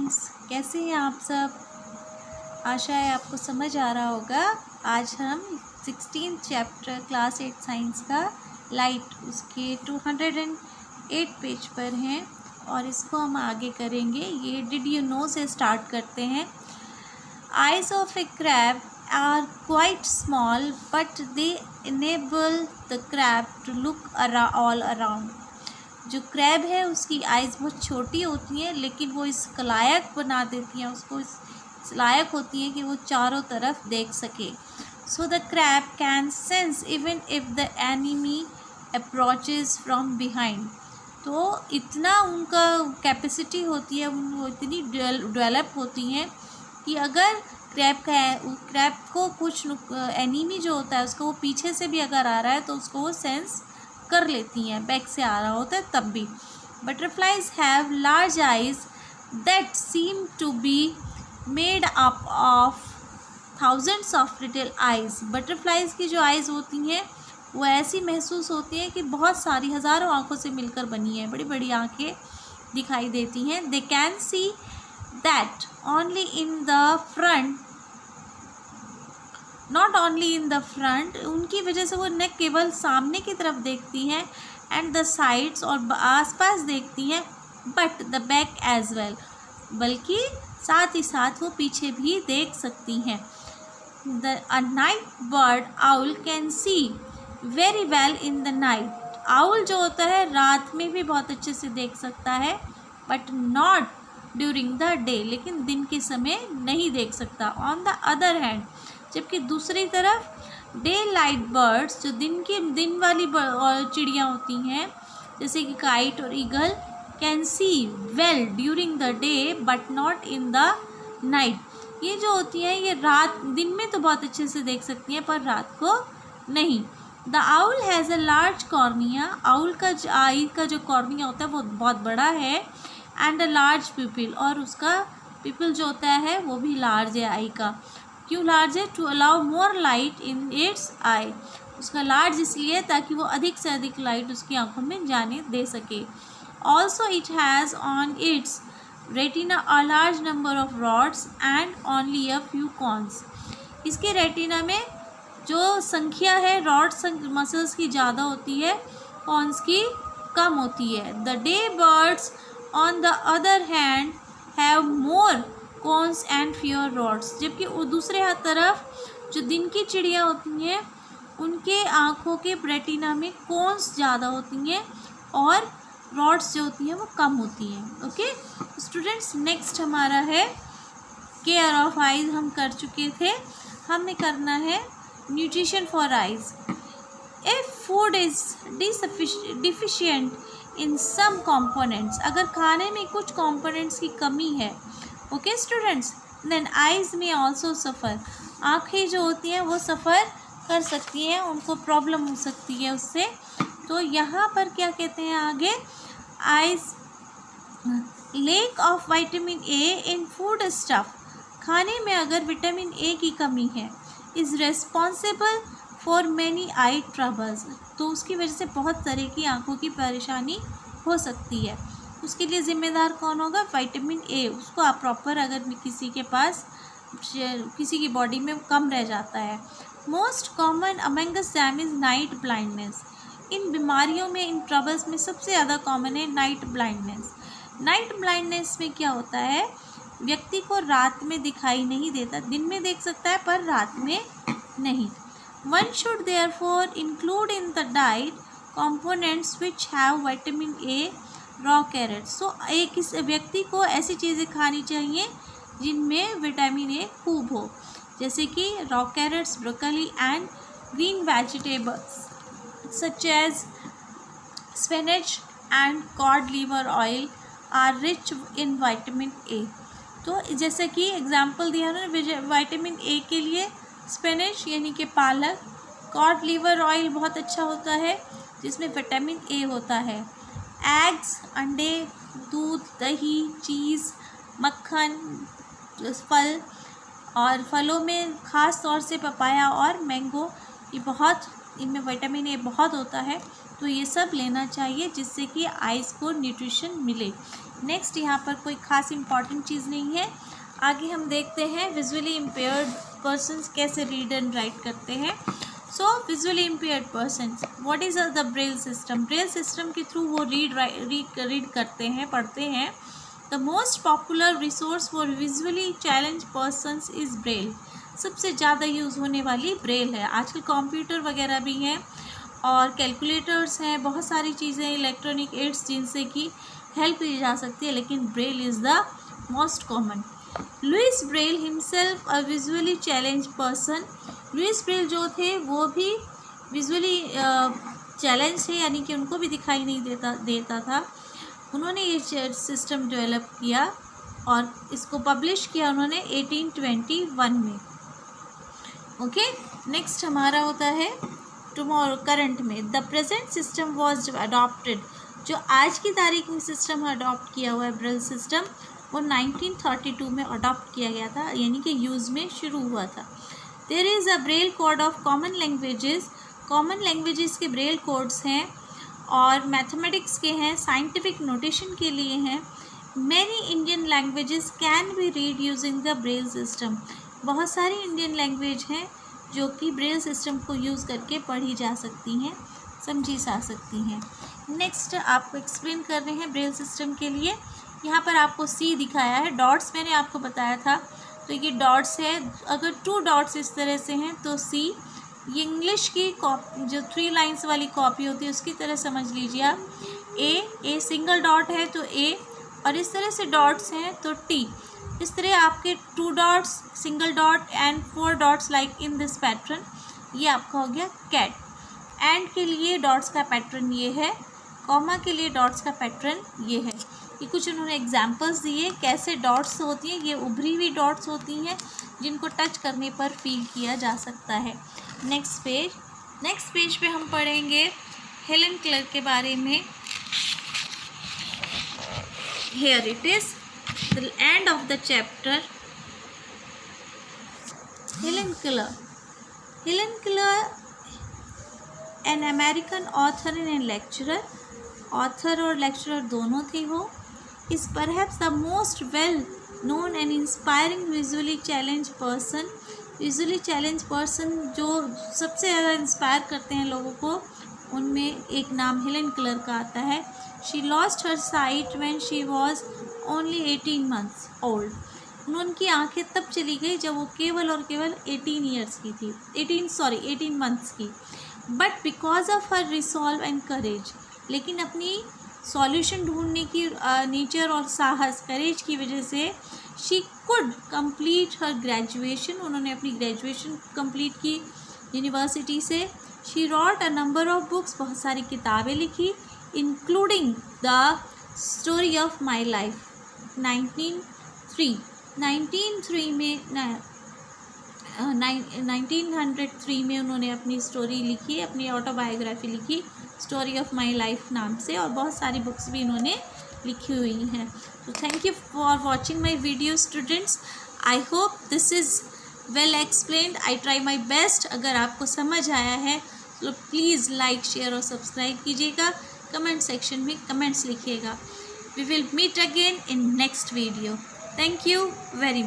Students, कैसे हैं आप सब। आशा है आपको समझ आ रहा होगा। आज हम 16 चैप्टर क्लास 8 साइंस का लाइट उसके 208 पेज पर हैं और इसको हम आगे करेंगे। ये डिड यू नो से स्टार्ट करते हैं। Eyes of a crab are quite small but they enable the crab to look all around. जो क्रैब है उसकी आइज़ बहुत छोटी होती हैं, लेकिन वो इस लायक बना देती हैं, उसको इस लायक होती हैं कि वो चारों तरफ देख सके। So the crab can sense even if the enemy approaches from behind. तो इतना उनका कैपेसिटी होती है, वो इतनी डेवलप होती हैं कि अगर क्रैब को कुछ एनिमी जो होता है उसको वो पीछे से भी अगर आ रहा है तो उसको वो सेंस कर लेती हैं, बैक से आ रहा होता है तब भी। Butterflies have large eyes that seem to be made up of thousands of little eyes. Butterflies की जो आइज़ होती हैं वो ऐसी महसूस होती हैं कि बहुत सारी हज़ारों आँखों से मिलकर बनी हैं, बड़ी बड़ी आँखें दिखाई देती हैं। They can see that only in the front, not only in the front. उनकी वजह से वो न केवल सामने की तरफ देखती हैं एंड द साइड्स और आसपास देखती हैं, but the back as well, बल्कि साथ ही साथ वो पीछे भी देख सकती हैं। A night bird owl can see very well in the night. Owl जो होता है रात में भी बहुत अच्छे से देख सकता है, but not during the day, लेकिन दिन के समय नहीं देख सकता। ऑन द अदर हैंड, जबकि दूसरी तरफ डे लाइट बर्ड्स, जो दिन वाली चिड़ियाँ होती हैं जैसे कि काइट और eagle, can see well during the day but not in the night. ये जो होती हैं ये दिन में तो बहुत अच्छे से देख सकती हैं पर रात को नहीं। The owl has a large cornea. Owl का आई का जो कॉर्निया होता है वो बहुत बड़ा है, एंड अ लार्ज पिपिल, और उसका पिपिल जो होता है वो भी लार्ज है आई का। क्यों लार्ज है? To allow more light in its eye. उसका लार्ज इसलिए ताकि वो अधिक से अधिक लाइट उसकी आंखों में जाने दे सके। Also it has on it's retina a large number of rods and only a few cons. इसके रेटिना में जो संख्या है रॉड्स मसल्स की ज़्यादा होती है, कॉन्स की कम होती है। The day birds on the other hand have more cons and fewer rods. जबकि दूसरे तरफ जो दिन की चिड़िया होती हैं उनके आँखों के रेटिना में कॉन्स ज़्यादा होती हैं और रॉड्स जो होती हैं वो कम होती हैं। ओके स्टूडेंट्स, नेक्स्ट हमारा है केयर ऑफ आइज। हम कर चुके थे, हमें करना है nutrition for eyes. If food is deficient in some components, अगर खाने में कुछ कंपोनेंट्स की कमी है, ओके स्टूडेंट्स, देन आइज़ में ऑल्सो सफ़र। आँखें जो होती हैं वो सफ़र कर सकती हैं, उनको प्रॉब्लम हो सकती है उससे। तो यहाँ पर क्या कहते हैं आगे, eyes lack of vitamin A in food stuff. खाने में अगर विटामिन ए की कमी है, is responsible for many eye troubles, तो उसकी वजह से बहुत तरह की आँखों की परेशानी हो सकती है। उसके लिए ज़िम्मेदार कौन होगा? Vitamin A. उसको आप प्रॉपर, अगर किसी के पास किसी की बॉडी में कम रह जाता है। Most common amongst them is night blindness. इन बीमारियों में, इन ट्रबल्स में सबसे ज़्यादा कॉमन है नाइट ब्लाइंडनेस। नाइट ब्लाइंडनेस में क्या होता है, व्यक्ति को रात में दिखाई नहीं देता, दिन में देख सकता है पर रात में नहीं। One should therefore include in the diet components which have vitamin A raw carrots. तो एक इस व्यक्ति को ऐसी चीज़ें खानी चाहिए जिनमें विटामिन ए खूब हो, जैसे कि raw carrots, broccoli and green vegetables such as spinach and cod liver oil are rich in vitamin A. तो जैसे कि एग्जांपल दिया ना विटामिन ए के लिए, स्पिनच यानी कि पालक, कॉड लीवर ऑयल बहुत अच्छा होता है जिसमें विटामिन ए होता है। एग्स, अंडे, दूध, दही, चीज़, मक्खन, फल, और फलों में ख़ास तौर से पपाया और मैंगो, ये बहुत इनमें विटामिन ए बहुत होता है, तो ये सब लेना चाहिए जिससे कि आइज़ को न्यूट्रिशन मिले। नेक्स्ट यहाँ पर कोई ख़ास इम्पॉर्टेंट चीज़ नहीं है। आगे हम देखते हैं विजुअली इम्पेयर्ड पर्सन्स कैसे रीड एंड राइट करते हैं। So visually impaired persons, what is the Braille system. Braille system के थ्रू वो रीड करते हैं, पढ़ते हैं। The most popular resource for visually challenge persons is Braille. सबसे ज़्यादा यूज़ होने वाली ब्रेल है। आजकल कंप्यूटर वगैरह भी हैं और कैलकुलेटर्स हैं, बहुत सारी चीज़ें इलेक्ट्रॉनिक एड्स जिनसे कि हेल्प ली जा सकती है, लेकिन Braille is the most common. Louis Braille himself a visually challenge person. Louis Braille जो थे वो भी विजुअली चैलेंज थे, यानी कि उनको भी दिखाई नहीं देता था। उन्होंने ये सिस्टम डेवलप किया और इसको पब्लिश किया उन्होंने 1821 में। ओके, नेक्स्ट हमारा होता है टुमारो करंट में। The present system was adopted. जो आज की तारीख में सिस्टम अडॉप्ट किया हुआ है ब्रेल सिस्टम, वो 1932 में अडॉप्ट किया गया था, यानी कि यूज़ में शुरू हुआ था। There is a Braille code of common languages. Common languages के ब्रेल कोड्स हैं और मैथमेटिक्स के हैं, साइंटिफिक नोटेशन के लिए हैं। Many Indian languages can be read using the Braille system. बहुत सारी इंडियन लैंग्वेज हैं जो कि ब्रेल सिस्टम को यूज़ करके पढ़ी जा सकती हैं, समझी जा सकती हैं। नेक्स्ट आपको एक्सप्लेन कर रहे हैं ब्रेल सिस्टम के लिए। यहाँ पर आपको सी दिखाया है, डॉट्स मैंने आपको बताया था, तो ये डॉट्स है। अगर 2 डॉट्स इस तरह से हैं तो सी। ये इंग्लिश की जो 3 लाइन्स वाली कॉपी होती है उसकी तरह समझ लीजिए आप। ए सिंगल डॉट है तो ए, और इस तरह से डॉट्स हैं तो टी। इस तरह आपके 2 dots, single dot and 4 dots like in this pattern, ये आपका हो गया कैट। एंड के लिए डॉट्स का पैटर्न ये है, कॉमा के लिए डॉट्स का पैटर्न ये है। ये कुछ उन्होंने एग्जांपल्स दिए कैसे डॉट्स होती हैं। ये उभरी हुई डॉट्स होती हैं जिनको टच करने पर फील किया जा सकता है। नेक्स्ट पेज पे हम पढ़ेंगे हेलन क्लर के बारे में। Here it is the end of the chapter. Helen Keller, an American author and lecturer, author और lecturer दोनों थी वो, is perhaps the most well known and inspiring visually challenged person. Visually challenged person जो सबसे ज़्यादा inspire करते हैं लोगों को, उनमें एक नाम हेलन क्लर का आता है। She lost her sight when she was only 18 months old. उनकी आंखें तब चली गई जब वो केवल और केवल 18 ईयर्स की थी, 18 मंथ्स की। But because of her resolve and courage, लेकिन अपनी सॉल्यूशन ढूंढने की नेचर और साहस, करेज की वजह से she could complete her graduation. उन्होंने अपनी ग्रेजुएशन कंप्लीट की यूनिवर्सिटी से। She wrote a number of books, बहुत सारी किताबें लिखी, including the story of my life. 1903 में उन्होंने अपनी स्टोरी लिखी, अपनी ऑटोबायोग्राफी लिखी, स्टोरी ऑफ माई लाइफ नाम से, और बहुत सारी बुक्स भी इन्होंने लिखी हुई हैं। तो thank you for watching my video students. I hope this is well explained. I try my best. अगर आपको समझ आया है तो प्लीज़ लाइक, शेयर और सब्सक्राइब कीजिएगा। कमेंट सेक्शन में कमेंट्स लिखिएगा। We will meet again in next video. Thank you very much.